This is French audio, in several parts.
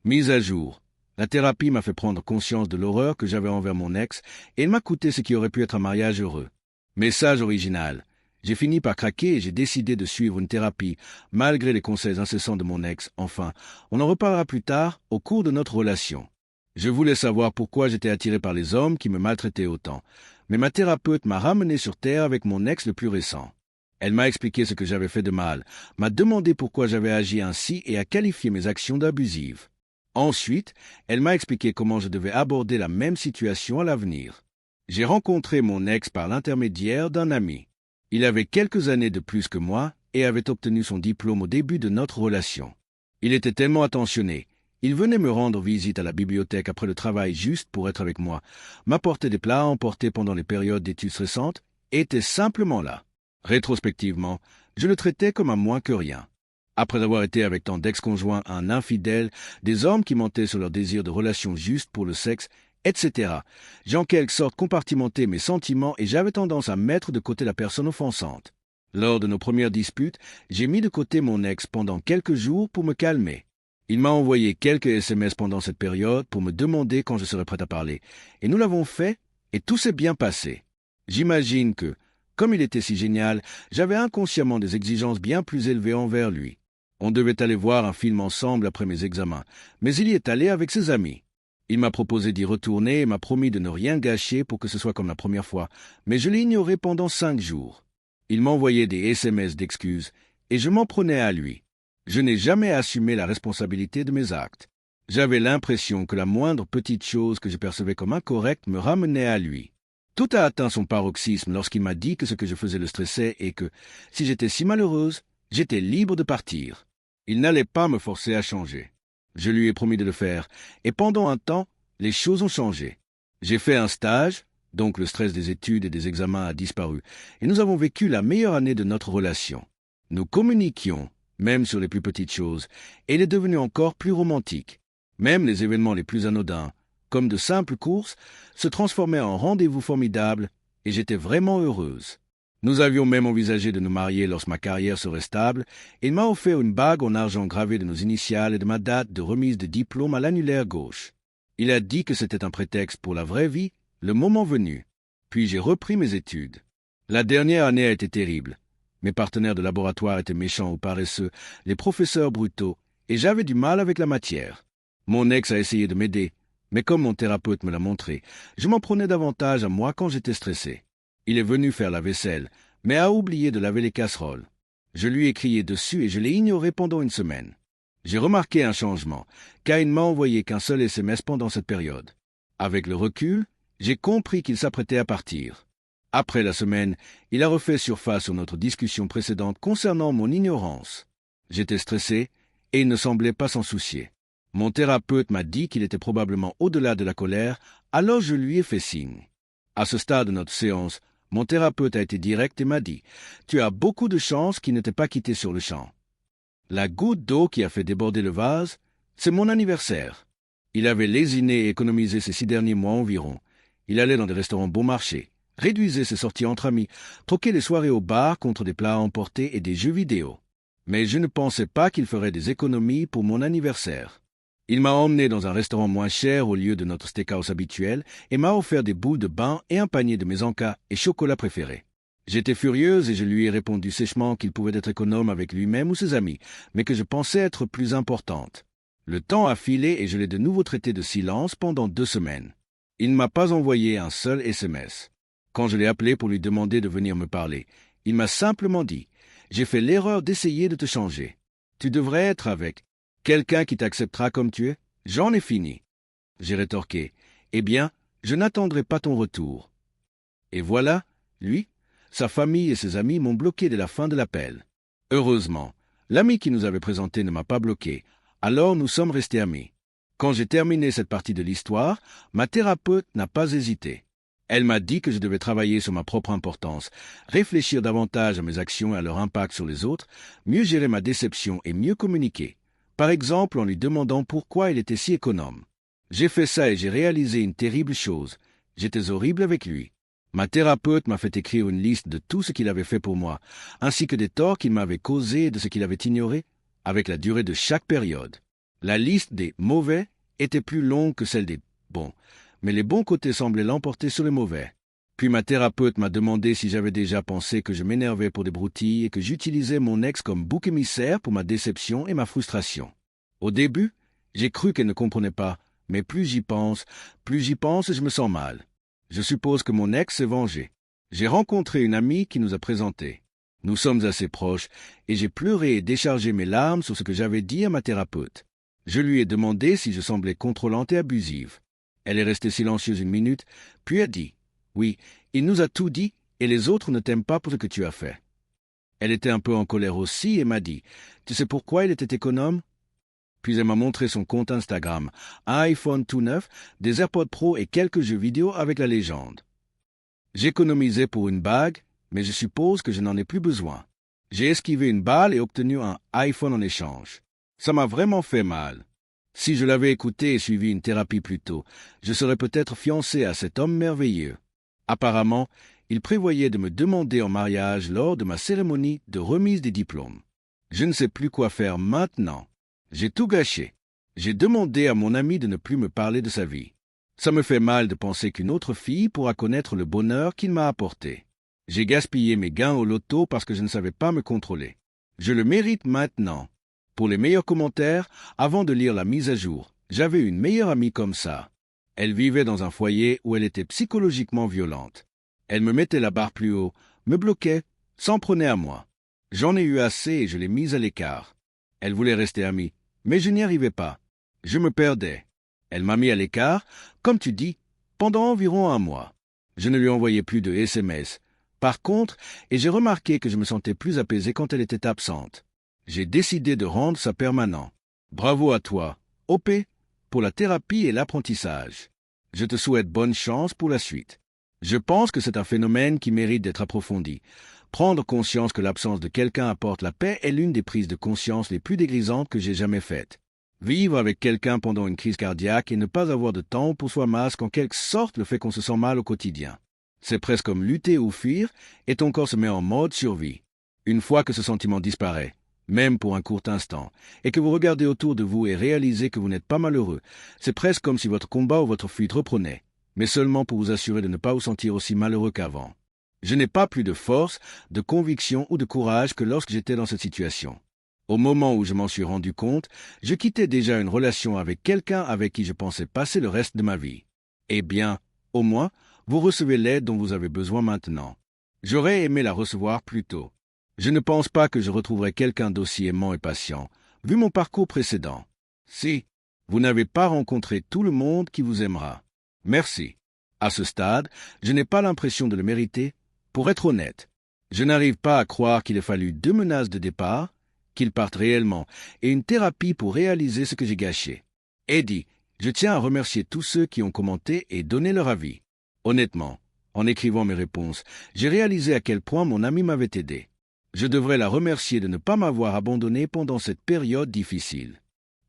Mise à jour. La thérapie m'a fait prendre conscience de l'horreur que j'avais envers mon ex et il m'a coûté ce qui aurait pu être un mariage heureux. Message original. J'ai fini par craquer et j'ai décidé de suivre une thérapie, malgré les conseils incessants de mon ex. Enfin, on en reparlera plus tard, au cours de notre relation. Je voulais savoir pourquoi j'étais attiré par les hommes qui me maltraitaient autant. Mais ma thérapeute m'a ramené sur terre avec mon ex le plus récent. Elle m'a expliqué ce que j'avais fait de mal, m'a demandé pourquoi j'avais agi ainsi et a qualifié mes actions d'abusives. Ensuite, elle m'a expliqué comment je devais aborder la même situation à l'avenir. J'ai rencontré mon ex par l'intermédiaire d'un ami. Il avait quelques années de plus que moi et avait obtenu son diplôme au début de notre relation. Il était tellement attentionné. Il venait me rendre visite à la bibliothèque après le travail juste pour être avec moi, m'apporter des plats à emporter pendant les périodes d'études stressantes et était simplement là. Rétrospectivement, je le traitais comme un moins que rien. Après avoir été avec tant d'ex-conjoints, un infidèle, des hommes qui mentaient sur leur désir de relations justes pour le sexe, etc., j'ai en quelque sorte compartimenté mes sentiments et j'avais tendance à mettre de côté la personne offensante. Lors de nos premières disputes, j'ai mis de côté mon ex pendant quelques jours pour me calmer. Il m'a envoyé quelques SMS pendant cette période pour me demander quand je serais prêt à parler. Et nous l'avons fait, et tout s'est bien passé. J'imagine que, comme il était si génial, j'avais inconsciemment des exigences bien plus élevées envers lui. On devait aller voir un film ensemble après mes examens, mais il y est allé avec ses amis. Il m'a proposé d'y retourner et m'a promis de ne rien gâcher pour que ce soit comme la première fois, mais je l'ai ignoré pendant 5 jours. Il m'envoyait des SMS d'excuses, et je m'en prenais à lui. Je n'ai jamais assumé la responsabilité de mes actes. J'avais l'impression que la moindre petite chose que je percevais comme incorrecte me ramenait à lui. Tout a atteint son paroxysme lorsqu'il m'a dit que ce que je faisais le stressait et que, si j'étais si malheureuse, j'étais libre de partir. Il n'allait pas me forcer à changer. Je lui ai promis de le faire, et pendant un temps, les choses ont changé. J'ai fait un stage, donc le stress des études et des examens a disparu, et nous avons vécu la meilleure année de notre relation. Nous communiquions, même sur les plus petites choses, et il est devenu encore plus romantique. Même les événements les plus anodins, comme de simples courses, se transformaient en rendez-vous formidables, et j'étais vraiment heureuse. Nous avions même envisagé de nous marier lorsque ma carrière serait stable, et il m'a offert une bague en argent gravée de nos initiales et de ma date de remise de diplôme à l'annulaire gauche. Il a dit que c'était un prétexte pour la vraie vie, le moment venu. Puis j'ai repris mes études. La dernière année a été terrible. Mes partenaires de laboratoire étaient méchants ou paresseux, les professeurs brutaux, et j'avais du mal avec la matière. Mon ex a essayé de m'aider, mais comme mon thérapeute me l'a montré, je m'en prenais davantage à moi quand j'étais stressé. Il est venu faire la vaisselle, mais a oublié de laver les casseroles. Je lui ai crié dessus et je l'ai ignoré pendant une semaine. J'ai remarqué un changement, car il ne m'a envoyé qu'un seul SMS pendant cette période. Avec le recul, j'ai compris qu'il s'apprêtait à partir. Après la semaine, il a refait surface sur notre discussion précédente concernant mon ignorance. J'étais stressé et il ne semblait pas s'en soucier. Mon thérapeute m'a dit qu'il était probablement au-delà de la colère, alors je lui ai fait signe. À ce stade de notre séance, mon thérapeute a été direct et m'a dit « Tu as beaucoup de chance qu'il ne t'ait pas quitté sur le champ. » La goutte d'eau qui a fait déborder le vase, c'est mon anniversaire. Il avait lésiné et économisé ces 6 derniers mois environ. Il allait dans des restaurants bon marché, réduisait ses sorties entre amis, troquait les soirées au bar contre des plats à emporter et des jeux vidéo. Mais je ne pensais pas qu'il ferait des économies pour mon anniversaire. Il m'a emmené dans un restaurant moins cher au lieu de notre steakhouse habituel et m'a offert des boules de bain et un panier de mes encas et chocolats préférés. J'étais furieuse et je lui ai répondu sèchement qu'il pouvait être économe avec lui-même ou ses amis, mais que je pensais être plus importante. Le temps a filé et je l'ai de nouveau traité de silence pendant 2 semaines. Il ne m'a pas envoyé un seul SMS. Quand je l'ai appelé pour lui demander de venir me parler, il m'a simplement dit « J'ai fait l'erreur d'essayer de te changer. Tu devrais être avec quelqu'un qui t'acceptera comme tu es. J'en ai fini. » J'ai rétorqué « Eh bien, je n'attendrai pas ton retour. » Et voilà, lui, sa famille et ses amis m'ont bloqué dès la fin de l'appel. Heureusement, l'ami qui nous avait présenté ne m'a pas bloqué, alors nous sommes restés amis. Quand j'ai terminé cette partie de l'histoire, ma thérapeute n'a pas hésité. Elle m'a dit que je devais travailler sur ma propre importance, réfléchir davantage à mes actions et à leur impact sur les autres, mieux gérer ma déception et mieux communiquer. Par exemple en lui demandant pourquoi il était si économe. J'ai fait ça et j'ai réalisé une terrible chose. J'étais horrible avec lui. Ma thérapeute m'a fait écrire une liste de tout ce qu'il avait fait pour moi, ainsi que des torts qu'il m'avait causés et de ce qu'il avait ignoré, avec la durée de chaque période. La liste des mauvais était plus longue que celle des bons, mais les bons côtés semblaient l'emporter sur les mauvais. Puis ma thérapeute m'a demandé si j'avais déjà pensé que je m'énervais pour des broutilles et que j'utilisais mon ex comme bouc émissaire pour ma déception et ma frustration. Au début, j'ai cru qu'elle ne comprenait pas, mais plus j'y pense et je me sens mal. Je suppose que mon ex s'est vengé. J'ai rencontré une amie qui nous a présentés. Nous sommes assez proches, et j'ai pleuré et déchargé mes larmes sur ce que j'avais dit à ma thérapeute. Je lui ai demandé si je semblais contrôlante et abusive. Elle est restée silencieuse une minute, puis a dit « Oui, il nous a tout dit, et les autres ne t'aiment pas pour ce que tu as fait. » Elle était un peu en colère aussi et m'a dit « Tu sais pourquoi il était économe ?» Puis elle m'a montré son compte Instagram, un iPhone tout neuf, des AirPods Pro et quelques jeux vidéo avec la légende. J'économisais pour une bague, mais je suppose que je n'en ai plus besoin. J'ai esquivé une balle et obtenu un iPhone en échange. Ça m'a vraiment fait mal. Si je l'avais écouté et suivi une thérapie plus tôt, je serais peut-être fiancé à cet homme merveilleux. Apparemment, il prévoyait de me demander en mariage lors de ma cérémonie de remise des diplômes. Je ne sais plus quoi faire maintenant. J'ai tout gâché. J'ai demandé à mon ami de ne plus me parler de sa vie. Ça me fait mal de penser qu'une autre fille pourra connaître le bonheur qu'il m'a apporté. J'ai gaspillé mes gains au loto parce que je ne savais pas me contrôler. Je le mérite maintenant. Pour les meilleurs commentaires, avant de lire la mise à jour, j'avais une meilleure amie comme ça. Elle vivait dans un foyer où elle était psychologiquement violente. Elle me mettait la barre plus haut, me bloquait, s'en prenait à moi. J'en ai eu assez et je l'ai mise à l'écart. Elle voulait rester amie, mais je n'y arrivais pas. Je me perdais. Elle m'a mis à l'écart, comme tu dis, pendant environ un mois. Je ne lui envoyais plus de SMS. Par contre, et j'ai remarqué que je me sentais plus apaisé quand elle était absente. J'ai décidé de rendre ça permanent. Bravo à toi, OP, pour la thérapie et l'apprentissage. Je te souhaite bonne chance pour la suite. Je pense que c'est un phénomène qui mérite d'être approfondi. Prendre conscience que l'absence de quelqu'un apporte la paix est l'une des prises de conscience les plus dégrisantes que j'ai jamais faites. Vivre avec quelqu'un pendant une crise cardiaque et ne pas avoir de temps pour soi masque en quelque sorte le fait qu'on se sent mal au quotidien. C'est presque comme lutter ou fuir, et ton corps se met en mode survie. Une fois que ce sentiment disparaît, même pour un court instant, et que vous regardez autour de vous et réalisez que vous n'êtes pas malheureux, c'est presque comme si votre combat ou votre fuite reprenait, mais seulement pour vous assurer de ne pas vous sentir aussi malheureux qu'avant. Je n'ai pas plus de force, de conviction ou de courage que lorsque j'étais dans cette situation. Au moment où je m'en suis rendu compte, je quittais déjà une relation avec quelqu'un avec qui je pensais passer le reste de ma vie. Eh bien, au moins, vous recevez l'aide dont vous avez besoin maintenant. J'aurais aimé la recevoir plus tôt. Je ne pense pas que je retrouverai quelqu'un d'aussi aimant et patient, vu mon parcours précédent. Si, vous n'avez pas rencontré tout le monde qui vous aimera. Merci. À ce stade, je n'ai pas l'impression de le mériter. Pour être honnête, je n'arrive pas à croire qu'il ait fallu 2 menaces de départ, qu'il parte réellement, et une thérapie pour réaliser ce que j'ai gâché. Eddie, je tiens à remercier tous ceux qui ont commenté et donné leur avis. Honnêtement, en écrivant mes réponses, j'ai réalisé à quel point mon ami m'avait aidé. Je devrais la remercier de ne pas m'avoir abandonné pendant cette période difficile.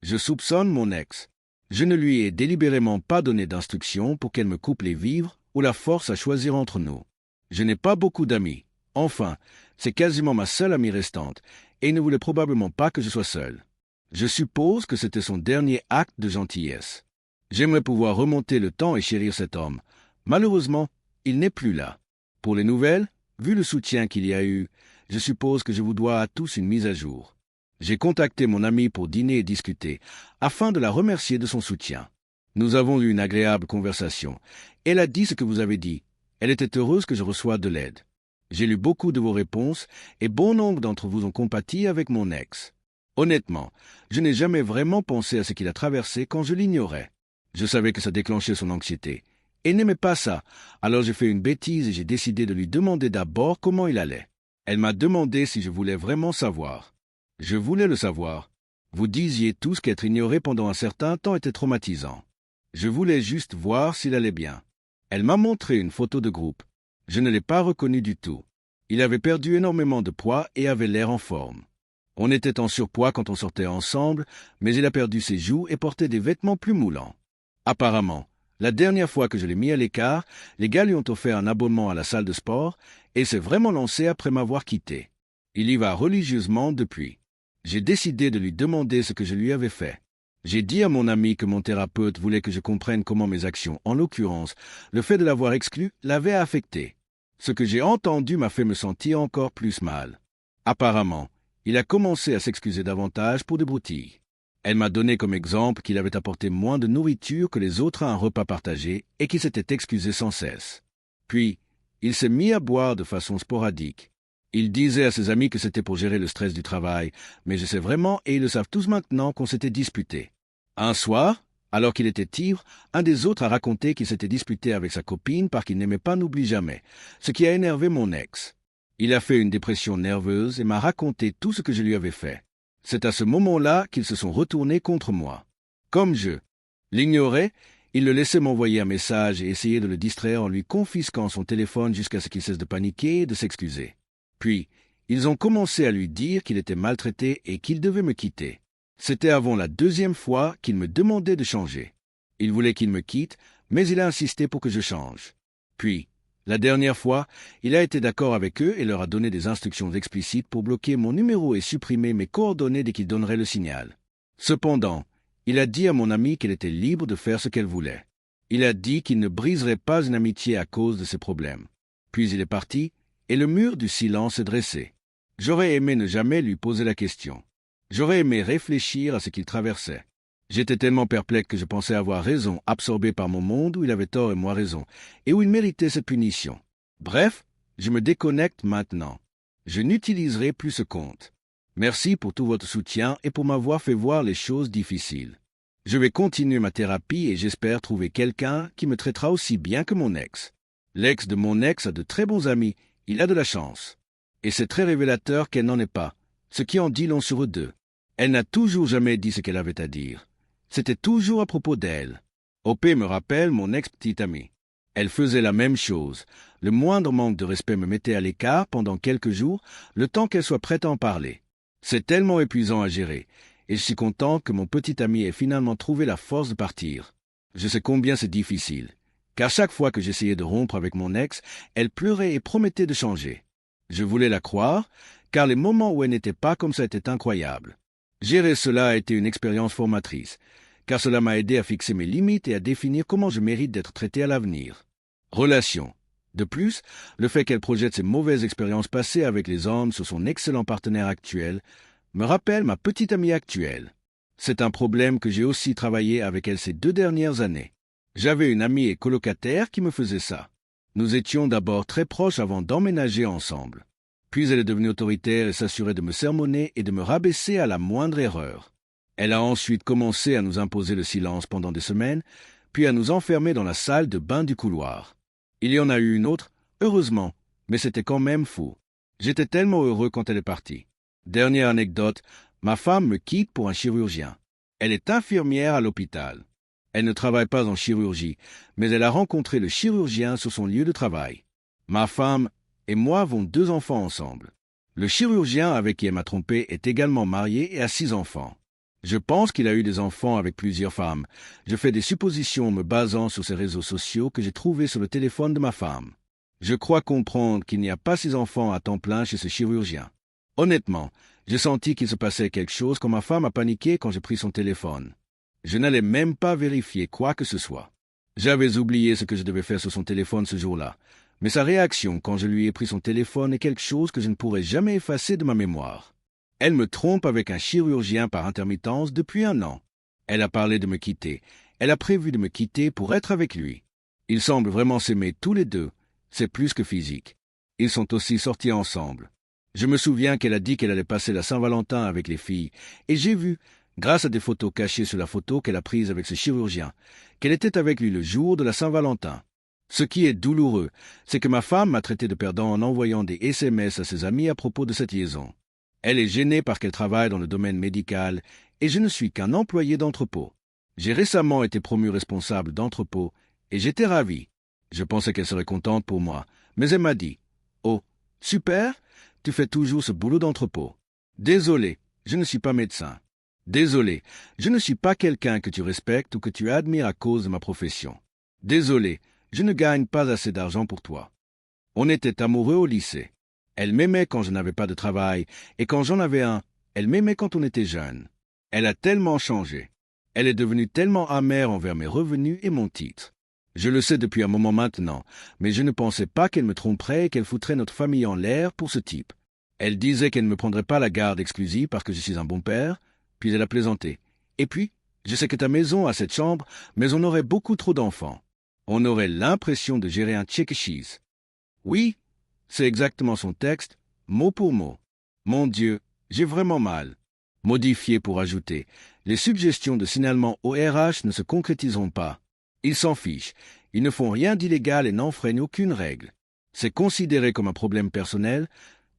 Je soupçonne mon ex. Je ne lui ai délibérément pas donné d'instructions pour qu'elle me coupe les vivres ou la force à choisir entre nous. Je n'ai pas beaucoup d'amis. Enfin, c'est quasiment ma seule amie restante, et il ne voulait probablement pas que je sois seul. Je suppose que c'était son dernier acte de gentillesse. J'aimerais pouvoir remonter le temps et chérir cet homme. Malheureusement, il n'est plus là. Pour les nouvelles, vu le soutien qu'il y a eu, je suppose que je vous dois à tous une mise à jour. J'ai contacté mon amie pour dîner et discuter, afin de la remercier de son soutien. Nous avons eu une agréable conversation. Elle a dit ce que vous avez dit. Elle était heureuse que je reçoive de l'aide. J'ai lu beaucoup de vos réponses, et bon nombre d'entre vous ont compati avec mon ex. Honnêtement, je n'ai jamais vraiment pensé à ce qu'il a traversé quand je l'ignorais. Je savais que ça déclenchait son anxiété. Et n'aimait pas ça, alors j'ai fait une bêtise et j'ai décidé de lui demander d'abord comment il allait. Elle m'a demandé si je voulais vraiment savoir. Je voulais le savoir. Vous disiez tous qu'être ignoré pendant un certain temps était traumatisant. Je voulais juste voir s'il allait bien. Elle m'a montré une photo de groupe. Je ne l'ai pas reconnu du tout. Il avait perdu énormément de poids et avait l'air en forme. On était en surpoids quand on sortait ensemble, mais il a perdu ses joues et portait des vêtements plus moulants. Apparemment, la dernière fois que je l'ai mis à l'écart, les gars lui ont offert un abonnement à la salle de sport et s'est vraiment lancé après m'avoir quitté. Il y va religieusement depuis. J'ai décidé de lui demander ce que je lui avais fait. J'ai dit à mon ami que mon thérapeute voulait que je comprenne comment mes actions, en l'occurrence, le fait de l'avoir exclu, l'avaient affecté. Ce que j'ai entendu m'a fait me sentir encore plus mal. Apparemment, il a commencé à s'excuser davantage pour des broutilles. Elle m'a donné comme exemple qu'il avait apporté moins de nourriture que les autres à un repas partagé et qu'il s'était excusé sans cesse. Puis, il s'est mis à boire de façon sporadique. Il disait à ses amis que c'était pour gérer le stress du travail, mais je sais vraiment, et ils le savent tous maintenant, qu'on s'était disputé. Un soir, alors qu'il était ivre, un des autres a raconté qu'il s'était disputé avec sa copine parce qu'il n'aimait pas N'oublie jamais, ce qui a énervé mon ex. Il a fait une dépression nerveuse et m'a raconté tout ce que je lui avais fait. C'est à ce moment-là qu'ils se sont retournés contre moi. Comme je l'ignorais, il le laissait m'envoyer un message et essayait de le distraire en lui confisquant son téléphone jusqu'à ce qu'il cesse de paniquer et de s'excuser. Puis, ils ont commencé à lui dire qu'il était maltraité et qu'il devait me quitter. C'était avant la deuxième fois qu'il me demandait de changer. Il voulait qu'il me quitte, mais il a insisté pour que je change. Puis, la dernière fois, il a été d'accord avec eux et leur a donné des instructions explicites pour bloquer mon numéro et supprimer mes coordonnées dès qu'il donnerait le signal. Cependant, il a dit à mon amie qu'elle était libre de faire ce qu'elle voulait. Il a dit qu'il ne briserait pas une amitié à cause de ses problèmes. Puis il est parti, et le mur du silence s'est dressé. J'aurais aimé ne jamais lui poser la question. J'aurais aimé réfléchir à ce qu'il traversait. J'étais tellement perplexe que je pensais avoir raison, absorbé par mon monde où il avait tort et moi raison, et où il méritait cette punition. Bref, je me déconnecte maintenant. Je n'utiliserai plus ce compte. Merci pour tout votre soutien et pour m'avoir fait voir les choses difficiles. Je vais continuer ma thérapie et j'espère trouver quelqu'un qui me traitera aussi bien que mon ex. L'ex de mon ex a de très bons amis, il a de la chance. Et c'est très révélateur qu'elle n'en ait pas, ce qui en dit long sur eux deux. Elle n'a toujours jamais dit ce qu'elle avait à dire. C'était toujours à propos d'elle. OP me rappelle mon ex-petite amie. Elle faisait la même chose. Le moindre manque de respect me mettait à l'écart pendant quelques jours, le temps qu'elle soit prête à en parler. C'est tellement épuisant à gérer, et je suis content que mon petit ami ait finalement trouvé la force de partir. Je sais combien c'est difficile, car chaque fois que j'essayais de rompre avec mon ex, elle pleurait et promettait de changer. Je voulais la croire, car les moments où elle n'était pas comme ça étaient incroyables. Gérer cela a été une expérience formatrice, car cela m'a aidé à fixer mes limites et à définir comment je mérite d'être traité à l'avenir. Relation. De plus, le fait qu'elle projette ses mauvaises expériences passées avec les hommes sur son excellent partenaire actuel me rappelle ma petite amie actuelle. C'est un problème que j'ai aussi travaillé avec elle ces 2 dernières années. J'avais une amie et colocataire qui me faisait ça. Nous étions d'abord très proches avant d'emménager ensemble. Puis elle est devenue autoritaire et s'assurait de me sermonner et de me rabaisser à la moindre erreur. Elle a ensuite commencé à nous imposer le silence pendant des semaines, puis à nous enfermer dans la salle de bain du couloir. Il y en a eu une autre, heureusement, mais c'était quand même fou. J'étais tellement heureux quand elle est partie. Dernière anecdote, ma femme me quitte pour un chirurgien. Elle est infirmière à l'hôpital. Elle ne travaille pas en chirurgie, mais elle a rencontré le chirurgien sur son lieu de travail. Ma femme et moi avons 2 enfants ensemble. Le chirurgien avec qui elle m'a trompé est également marié et a 6 enfants. Je pense qu'il a eu des enfants avec plusieurs femmes. Je fais des suppositions en me basant sur ces réseaux sociaux que j'ai trouvés sur le téléphone de ma femme. Je crois comprendre qu'il n'y a pas 6 enfants à temps plein chez ce chirurgien. Honnêtement, j'ai senti qu'il se passait quelque chose quand ma femme a paniqué quand j'ai pris son téléphone. Je n'allais même pas vérifier quoi que ce soit. J'avais oublié ce que je devais faire sur son téléphone ce jour-là, mais sa réaction quand je lui ai pris son téléphone est quelque chose que je ne pourrai jamais effacer de ma mémoire. Elle me trompe avec un chirurgien par intermittence depuis 1 an. Elle a parlé de me quitter. Elle a prévu de me quitter pour être avec lui. Ils semblent vraiment s'aimer tous les deux. C'est plus que physique. Ils sont aussi sortis ensemble. Je me souviens qu'elle a dit qu'elle allait passer la Saint-Valentin avec les filles, et j'ai vu, grâce à des photos cachées sur la photo qu'elle a prise avec ce chirurgien, qu'elle était avec lui le jour de la Saint-Valentin. Ce qui est douloureux, c'est que ma femme m'a traité de perdant en envoyant des SMS à ses amis à propos de cette liaison. Elle est gênée parce qu'elle travaille dans le domaine médical et je ne suis qu'un employé d'entrepôt. J'ai récemment été promu responsable d'entrepôt et j'étais ravi. Je pensais qu'elle serait contente pour moi, mais elle m'a dit « Oh, super, tu fais toujours ce boulot d'entrepôt. Désolé, je ne suis pas médecin. Désolé, je ne suis pas quelqu'un que tu respectes ou que tu admires à cause de ma profession. Désolé, je ne gagne pas assez d'argent pour toi. » On était amoureux au lycée. Elle m'aimait quand je n'avais pas de travail, et quand j'en avais un, elle m'aimait quand on était jeune. Elle a tellement changé. Elle est devenue tellement amère envers mes revenus et mon titre. Je le sais depuis un moment maintenant, mais je ne pensais pas qu'elle me tromperait et qu'elle foutrait notre famille en l'air pour ce type. Elle disait qu'elle ne me prendrait pas la garde exclusive parce que je suis un bon père, puis elle a plaisanté. Et puis, je sais que ta maison a cette chambre, mais on aurait beaucoup trop d'enfants. On aurait l'impression de gérer un check e cheese. Oui, c'est exactement son texte, mot pour mot. Mon Dieu, j'ai vraiment mal. Modifié pour ajouter. Les suggestions de signalement au RH ne se concrétiseront pas. Ils s'en fichent. Ils ne font rien d'illégal et n'enfreignent aucune règle. C'est considéré comme un problème personnel,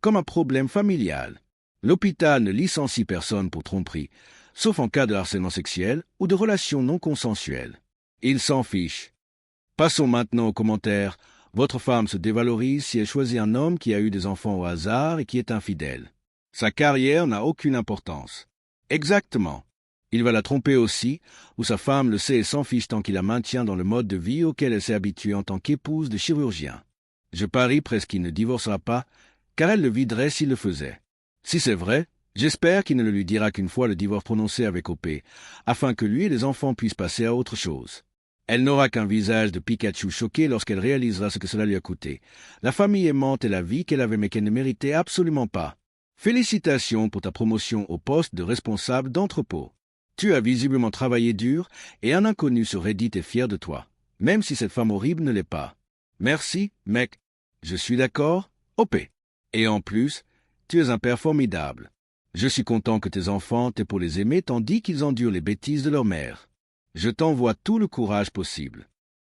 comme un problème familial. L'hôpital ne licencie personne pour tromperie, sauf en cas de harcèlement sexuel ou de relations non consensuelles. Ils s'en fichent. Passons maintenant aux commentaires. Votre femme se dévalorise si elle choisit un homme qui a eu des enfants au hasard et qui est infidèle. Sa carrière n'a aucune importance. Exactement. Il va la tromper aussi, ou sa femme le sait et s'en fiche tant qu'il la maintient dans le mode de vie auquel elle s'est habituée en tant qu'épouse de chirurgien. Je parie presque qu'il ne divorcera pas, car elle le viderait s'il le faisait. Si c'est vrai, j'espère qu'il ne le lui dira qu'une fois le divorce prononcé avec OP, afin que lui et les enfants puissent passer à autre chose. Elle n'aura qu'un visage de Pikachu choqué lorsqu'elle réalisera ce que cela lui a coûté. La famille aimante et la vie qu'elle avait mais qu'elle ne méritait absolument pas. Félicitations pour ta promotion au poste de responsable d'entrepôt. Tu as visiblement travaillé dur et un inconnu sur Reddit est fier de toi, même si cette femme horrible ne l'est pas. Merci, mec. Je suis d'accord, OP. Et en plus, tu es un père formidable. Je suis content que tes enfants t'aient pour les aimer tandis qu'ils endurent les bêtises de leur mère. Je t'envoie tout le courage possible.